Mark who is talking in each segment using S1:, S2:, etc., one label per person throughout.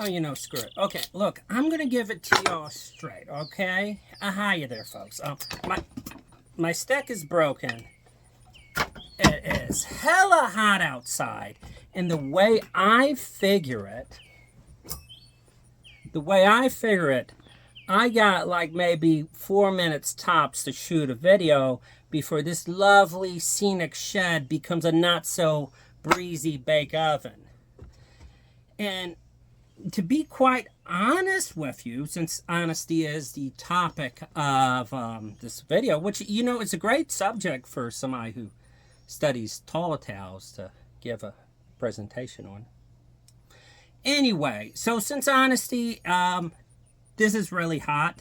S1: Oh, screw it. Okay, look, I'm gonna give it to y'all straight, okay? Hiya there, folks. My stick is broken. It is hella hot outside, and the way I figure it, I got like maybe 4 minutes tops to shoot a video before this lovely scenic shed becomes a not so breezy bake oven. And to be quite honest with you, since honesty is the topic of this video, which, is a great subject for somebody who studies tall tales to give a presentation on. Anyway, so since honesty, this is really hot.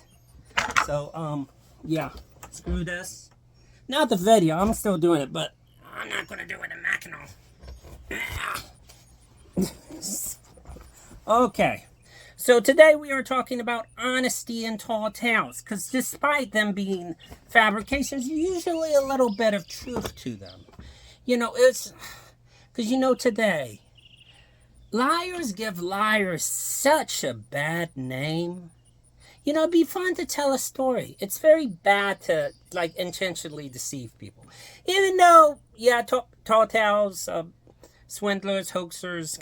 S1: So, yeah, screw this. Not the video, I'm still doing it, but I'm not going to do it in Mackinac. Okay, so today we are talking about honesty in tall tales, because despite them being fabrications, usually a little bit of truth to them. It's because, today, liars give liars such a bad name. It'd be fun to tell a story. It's very bad to, intentionally deceive people. Even though, yeah, tall tales, swindlers, hoaxers,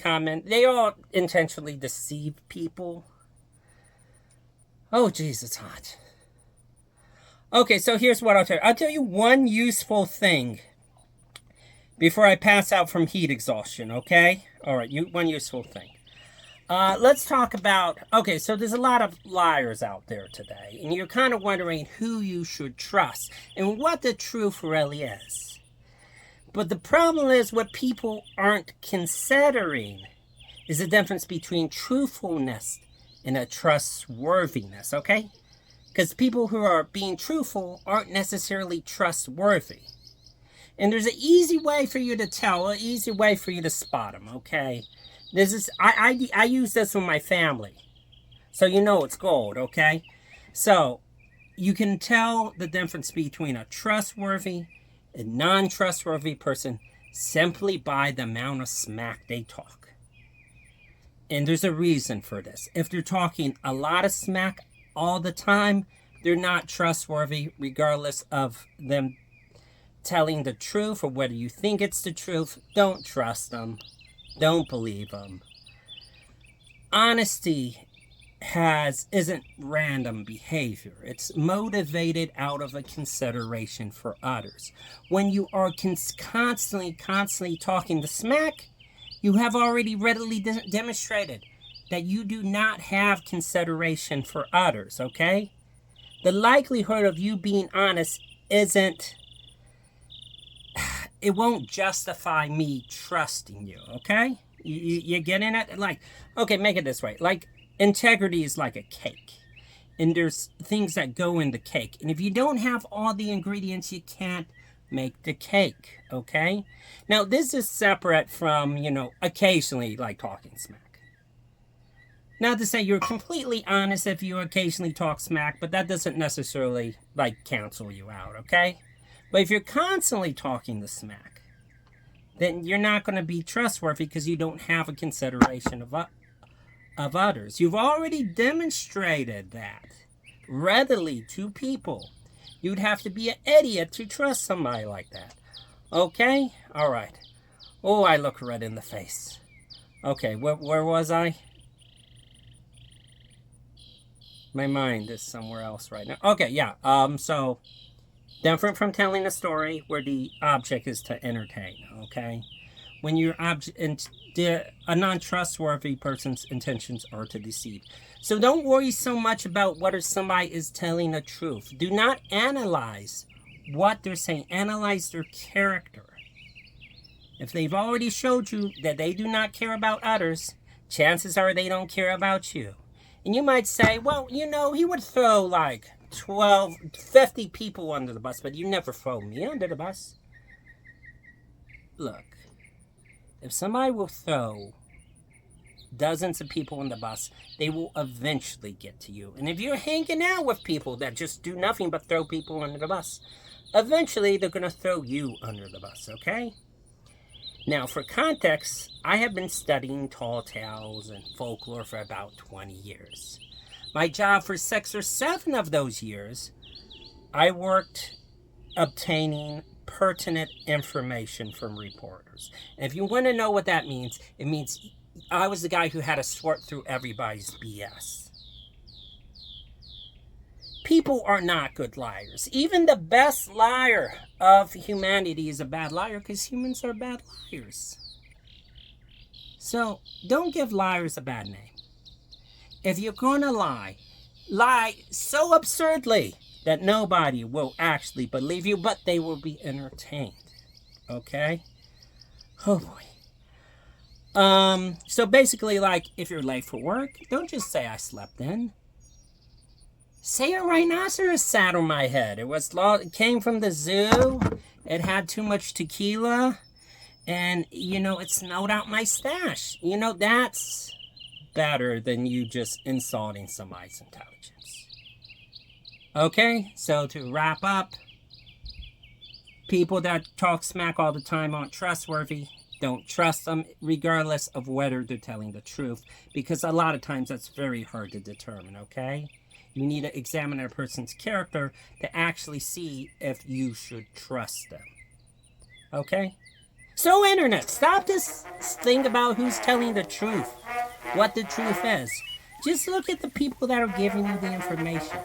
S1: they all intentionally deceive people. Oh, jeez, it's hot. Okay, so here's what I'll tell you. I'll tell you one useful thing before I pass out from heat exhaustion, okay? All right, one useful thing. Let's talk about, okay, so there's a lot of liars out there today, and you're kind of wondering who you should trust and what the truth really is. But the problem is what people aren't considering is the difference between truthfulness and a trustworthiness, okay? Because people who are being truthful aren't necessarily trustworthy. And there's an easy way for you to tell, an easy way for you to spot them, okay? This is I use this with my family. So it's gold, okay? So you can tell the difference between a trustworthy a non-trustworthy person simply by the amount of smack they talk. And there's a reason for this. If they're talking a lot of smack all the time, they're not trustworthy, regardless of them telling the truth or whether you think it's the truth. Don't trust them. Don't believe them. Honesty isn't random behavior. It's motivated out of a consideration for others. When you are constantly talking the smack, you have already readily demonstrated that you do not have consideration for others, okay? The likelihood of you being honest it won't justify me trusting you, okay? You getting it? Okay, make it this way. Integrity is like a cake, and there's things that go in the cake. And if you don't have all the ingredients, you can't make the cake, okay? Now, this is separate from, occasionally, talking smack. Not to say you're completely honest if you occasionally talk smack, but that doesn't necessarily, cancel you out, okay? But if you're constantly talking the smack, then you're not going to be trustworthy because you don't have a consideration of others. You've already demonstrated that readily to people. You'd have to be an idiot to trust somebody like that. Okay? All right. Oh, I look red in the face. Okay, where was I? My mind is somewhere else right now. Okay, yeah. So different from telling a story where the object is to entertain, okay? When a non-trustworthy person's intentions are to deceive. So don't worry so much about whether somebody is telling the truth. Do not analyze what they're saying. Analyze their character. If they've already showed you that they do not care about others, chances are they don't care about you. And you might say, well, he would throw 50 people under the bus, but you never throw me under the bus. Look, if somebody will throw dozens of people on the bus, they will eventually get to you. And if you're hanging out with people that just do nothing but throw people under the bus, eventually they're going to throw you under the bus, okay? Now, for context, I have been studying tall tales and folklore for about 20 years. My job for 6 or 7 of those years, I worked obtaining pertinent information from reporters. And if you want to know what that means, it means I was the guy who had to sort through everybody's BS. People are not good liars. Even the best liar of humanity is a bad liar because humans are bad liars. So don't give liars a bad name. If you're going to lie, lie so absurdly that nobody will actually believe you, but they will be entertained. Okay? Oh boy. So basically, like, if you're late for work, don't just say I slept in. Say a rhinoceros sat on my head. It came from the zoo. It had too much tequila. And, it snowed out my stash. That's better than you just insulting somebody's intelligence. Okay, so to wrap up, people that talk smack all the time aren't trustworthy. Don't trust them regardless of whether they're telling the truth, because a lot of times that's very hard to determine, okay? You need to examine a person's character to actually see if you should trust them. Okay? So, Internet, stop this thing about who's telling the truth, what the truth is. Just look at the people that are giving you the information.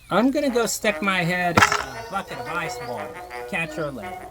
S1: I'm gonna go stick my head in a bucket of ice water. Catch her later.